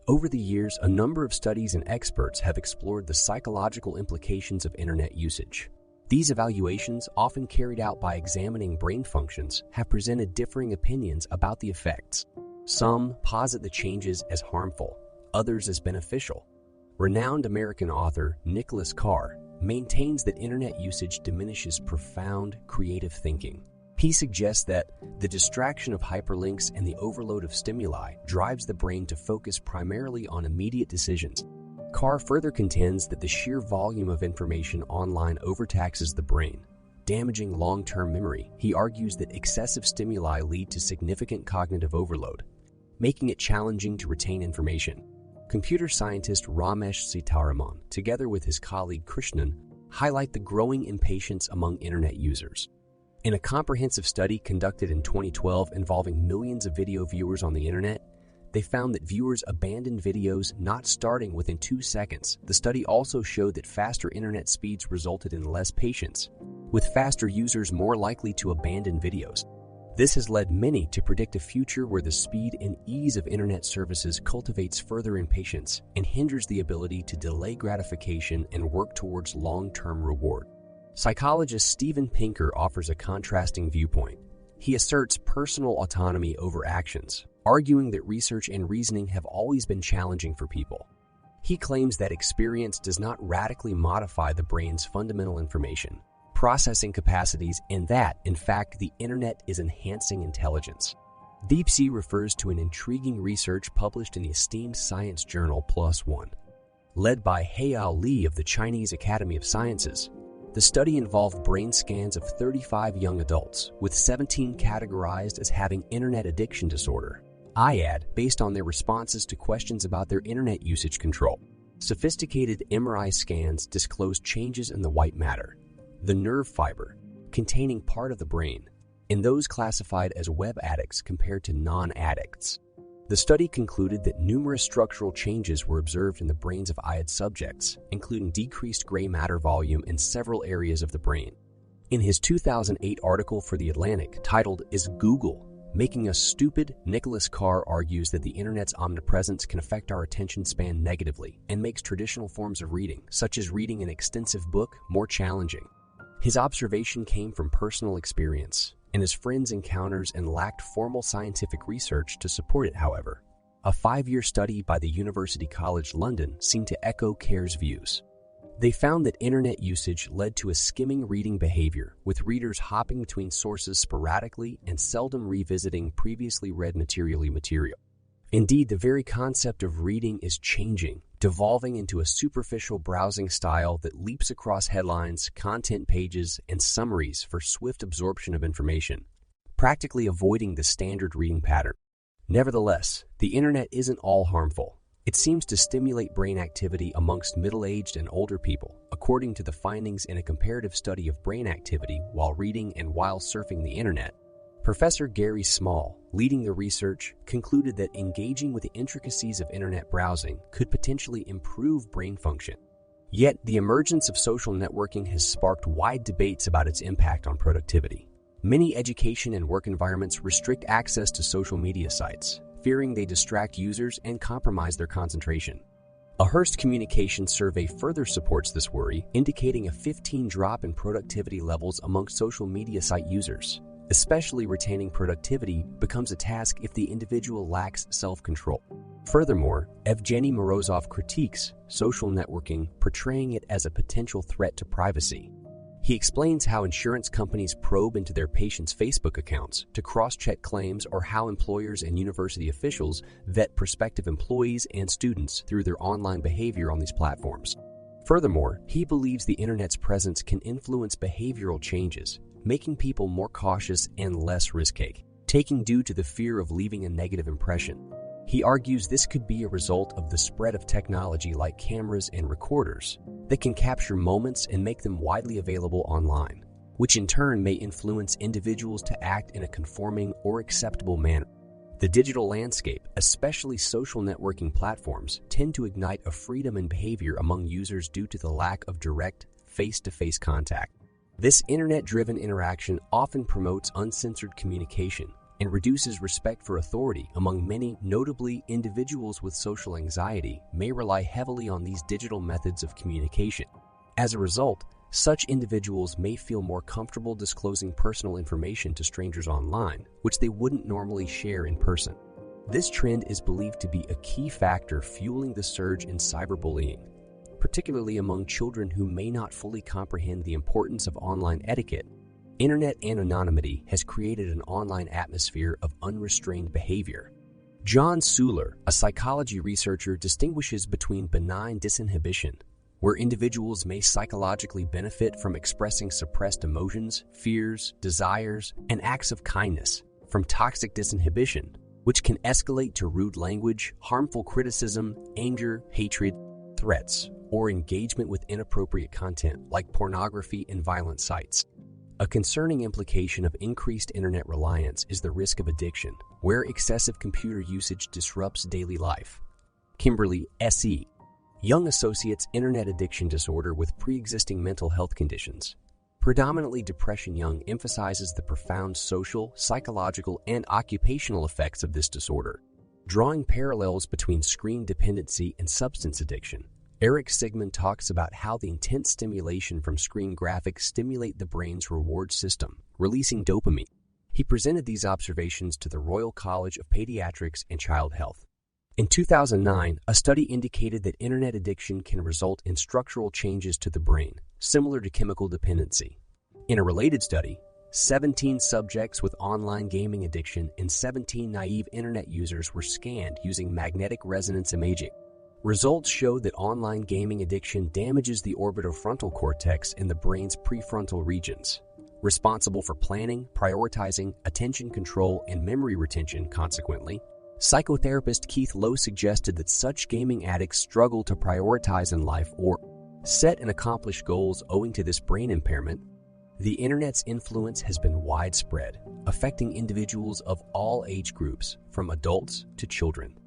Over the years, a number of studies and experts have explored the psychological implications of internet usage. These evaluations, often carried out by examining brain functions, have presented differing opinions about the effects. Some posit the changes as harmful, others as beneficial. Renowned American author Nicholas Carr maintains that internet usage diminishes profound creative thinking. He suggests that the distraction of hyperlinks and the overload of stimuli drives the brain to focus primarily on immediate decisions. Carr further contends that the sheer volume of information online overtaxes the brain, damaging long-term memory. He argues that excessive stimuli lead to significant cognitive overload, making it challenging to retain information. Computer scientist Ramesh Sitaraman, together with his colleague Krishnan, highlight the growing impatience among internet users. In a comprehensive study conducted in 2012 involving millions of video viewers on the internet, they found that viewers abandoned videos not starting within 2 seconds. The study also showed that faster internet speeds resulted in less patience, with faster users more likely to abandon videos. This has led many to predict a future where the speed and ease of internet services cultivates further impatience and hinders the ability to delay gratification and work towards long-term reward. Psychologist Steven Pinker offers a contrasting viewpoint. He asserts personal autonomy over actions, arguing that research and reasoning have always been challenging for people. He claims that experience does not radically modify the brain's fundamental information processing capacities, and that, in fact, the internet is enhancing intelligence. Deep-C refers to an intriguing research published in the esteemed science journal PLOS ONE. Led by Heyao Li of the Chinese Academy of Sciences, the study involved brain scans of 35 young adults, with 17 categorized as having internet addiction disorder, IAD, based on their responses to questions about their internet usage control. Sophisticated MRI scans disclosed changes in the white matter, the nerve fiber, containing part of the brain, in those classified as web addicts compared to non-addicts. The study concluded that numerous structural changes were observed in the brains of IAD subjects, including decreased gray matter volume in several areas of the brain. In his 2008 article for The Atlantic titled "Is Google Making Us Stupid?", Nicholas Carr argues that the internet's omnipresence can affect our attention span negatively and makes traditional forms of reading, such as reading an extensive book, more challenging. His observation came from personal experience and his friends' encounters and lacked formal scientific research to support it, however. A 5-year study by the University College London seemed to echo Carr's views. They found that internet usage led to a skimming reading behavior, with readers hopping between sources sporadically and seldom revisiting previously read material. Indeed, the very concept of reading is changing, devolving into a superficial browsing style that leaps across headlines, content pages, and summaries for swift absorption of information, practically avoiding the standard reading pattern. Nevertheless, the internet isn't all harmful. It seems to stimulate brain activity amongst middle-aged and older people, according to the findings in a comparative study of brain activity while reading and while surfing the internet. Professor Gary Small, leading the research, concluded that engaging with the intricacies of internet browsing could potentially improve brain function. Yet, the emergence of social networking has sparked wide debates about its impact on productivity. Many education and work environments restrict access to social media sites, fearing they distract users and compromise their concentration. A Hearst Communications survey further supports this worry, indicating a 15% drop in productivity levels among social media site users. Especially retaining productivity becomes a task if the individual lacks self-control. Furthermore, Evgeny Morozov critiques social networking, portraying it as a potential threat to privacy. He explains how insurance companies probe into their patients' Facebook accounts to cross-check claims, or how employers and university officials vet prospective employees and students through their online behavior on these platforms. Furthermore, he believes the internet's presence can influence behavioral changes, making people more cautious and less risk-taking due to the fear of leaving a negative impression. He argues this could be a result of the spread of technology like cameras and recorders that can capture moments and make them widely available online, which in turn may influence individuals to act in a conforming or acceptable manner. The digital landscape, especially social networking platforms, tend to ignite a freedom in behavior among users due to the lack of direct, face-to-face contact. This internet-driven interaction often promotes uncensored communication, and reduces respect for authority among many. Notably, individuals with social anxiety may rely heavily on these digital methods of communication. As a result, such individuals may feel more comfortable disclosing personal information to strangers online, which they wouldn't normally share in person. This trend is believed to be a key factor fueling the surge in cyberbullying, particularly among children who may not fully comprehend the importance of online etiquette. Internet anonymity has created an online atmosphere of unrestrained behavior. John Suhler, a psychology researcher, distinguishes between benign disinhibition, where individuals may psychologically benefit from expressing suppressed emotions, fears, desires, and acts of kindness, from toxic disinhibition, which can escalate to rude language, harmful criticism, anger, hatred, threats, or engagement with inappropriate content like pornography and violent sites. A concerning implication of increased internet reliance is the risk of addiction, where excessive computer usage disrupts daily life. Kimberly, S.E., Young associates internet addiction disorder with pre-existing mental health conditions. Predominantly depression. Young emphasizes the profound social, psychological, and occupational effects of this disorder, drawing parallels between screen dependency and substance addiction. Eric Sigman talks about how the intense stimulation from screen graphics stimulate the brain's reward system, releasing dopamine. He presented these observations to the Royal College of Pediatrics and Child Health. In 2009, a study indicated that internet addiction can result in structural changes to the brain, similar to chemical dependency. In a related study, 17 subjects with online gaming addiction and 17 naive internet users were scanned using magnetic resonance imaging. Results showed that online gaming addiction damages the orbitofrontal cortex in the brain's prefrontal regions, responsible for planning, prioritizing, attention control, and memory retention. Consequently, psychotherapist Keith Lowe suggested that such gaming addicts struggle to prioritize in life or set and accomplish goals owing to this brain impairment. The internet's influence has been widespread, affecting individuals of all age groups, from adults to children.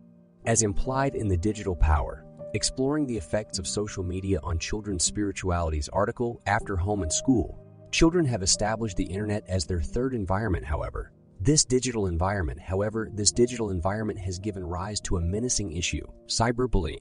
As implied in The Digital Power, Exploring the Effects of Social Media on Children's Spirituality's article, After Home and School, children have established the internet as their third environment. However, this digital environment has given rise to a menacing issue: cyberbullying.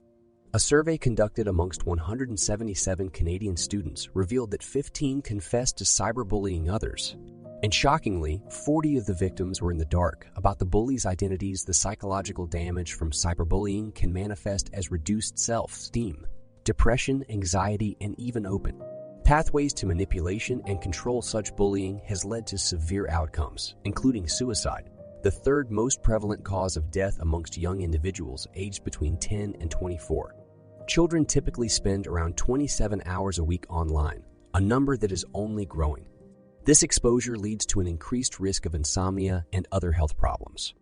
A survey conducted amongst 177 Canadian students revealed that 15 confessed to cyberbullying others. And shockingly, 40 of the victims were in the dark about the bullies' identities. The psychological damage from cyberbullying can manifest as reduced self-esteem, depression, anxiety, and even open pathways to manipulation and control. Such bullying has led to severe outcomes, including suicide, the third most prevalent cause of death amongst young individuals aged between 10 and 24. Children typically spend around 27 hours a week online, a number that is only growing. This exposure leads to an increased risk of insomnia and other health problems.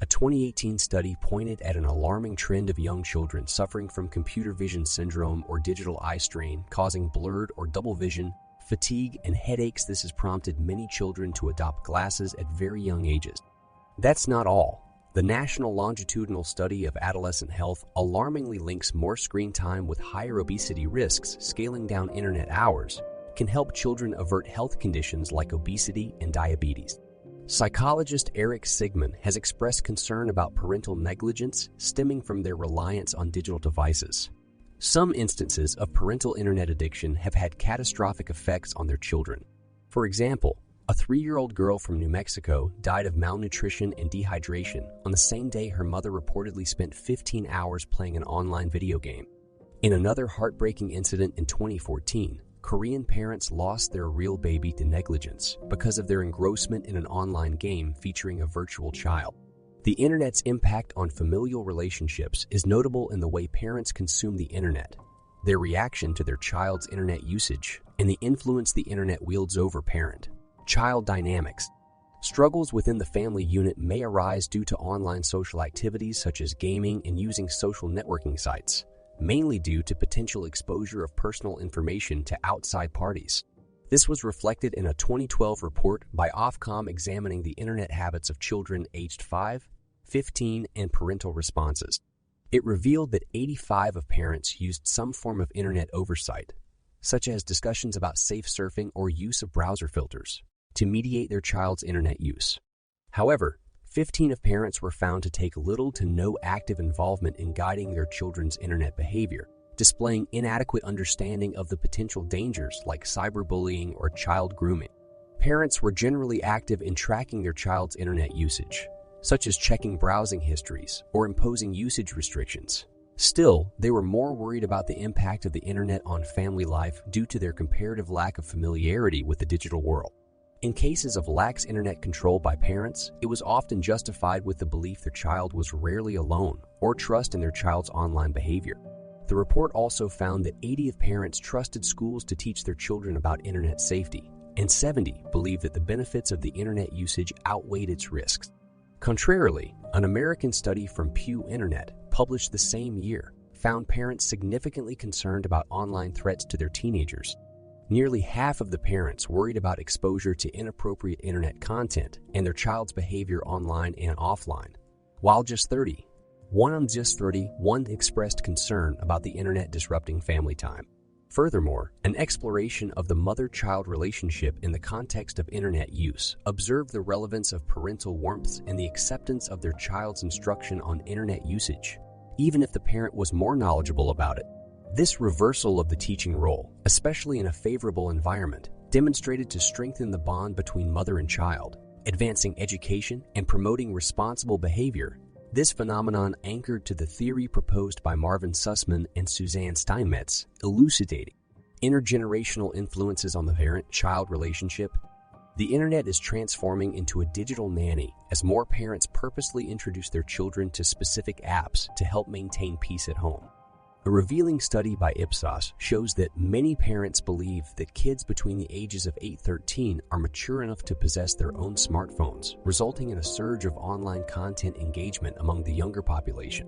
A 2018 study pointed at an alarming trend of young children suffering from computer vision syndrome or digital eye strain, causing blurred or double vision, fatigue, and headaches. This has prompted many children to adopt glasses at very young ages. That's not all. The National Longitudinal Study of Adolescent Health alarmingly links more screen time with higher obesity risks. Scaling down internet hours can help children avert health conditions like obesity and diabetes. Psychologist Eric Sigman has expressed concern about parental negligence stemming from their reliance on digital devices. Some instances of parental internet addiction have had catastrophic effects on their children. For example, a 3-year-old girl from New Mexico died of malnutrition and dehydration on the same day her mother reportedly spent 15 hours playing an online video game. In another heartbreaking incident in 2014, Korean parents lost their real baby to negligence because of their engrossment in an online game featuring a virtual child. The internet's impact on familial relationships is notable in the way parents consume the internet, their reaction to their child's internet usage, and the influence the internet wields over parent-child dynamics. Struggles within the family unit may arise due to online social activities such as gaming and using social networking sites, mainly due to potential exposure of personal information to outside parties. This was reflected in a 2012 report by Ofcom examining the internet habits of children aged 5, 15, and parental responses. It revealed that 85% of parents used some form of internet oversight, such as discussions about safe surfing or use of browser filters, to mediate their child's internet use. However, 15 of parents were found to take little to no active involvement in guiding their children's internet behavior, displaying inadequate understanding of the potential dangers like cyberbullying or child grooming. Parents were generally active in tracking their child's internet usage, such as checking browsing histories or imposing usage restrictions. Still, they were more worried about the impact of the internet on family life due to their comparative lack of familiarity with the digital world. In cases of lax internet control by parents, it was often justified with the belief their child was rarely alone or trust in their child's online behavior. The report also found that 80 of parents trusted schools to teach their children about internet safety, and 70 believed that the benefits of the internet usage outweighed its risks. Contrarily, an American study from Pew Internet, published the same year, found parents significantly concerned about online threats to their teenagers. Nearly half of the parents worried about exposure to inappropriate internet content and their child's behavior online and offline, while just 30 expressed concern about the internet disrupting family time. Furthermore, an exploration of the mother-child relationship in the context of internet use observed the relevance of parental warmth and the acceptance of their child's instruction on internet usage, even if the parent was more knowledgeable about it. This reversal of the teaching role, especially in a favorable environment, demonstrated to strengthen the bond between mother and child, advancing education and promoting responsible behavior. This phenomenon anchored to the theory proposed by Marvin Sussman and Suzanne Steinmetz, elucidating intergenerational influences on the parent-child relationship. The internet is transforming into a digital nanny as more parents purposely introduce their children to specific apps to help maintain peace at home. A revealing study by Ipsos shows that many parents believe that kids between the ages of 8 and 13 are mature enough to possess their own smartphones, resulting in a surge of online content engagement among the younger population.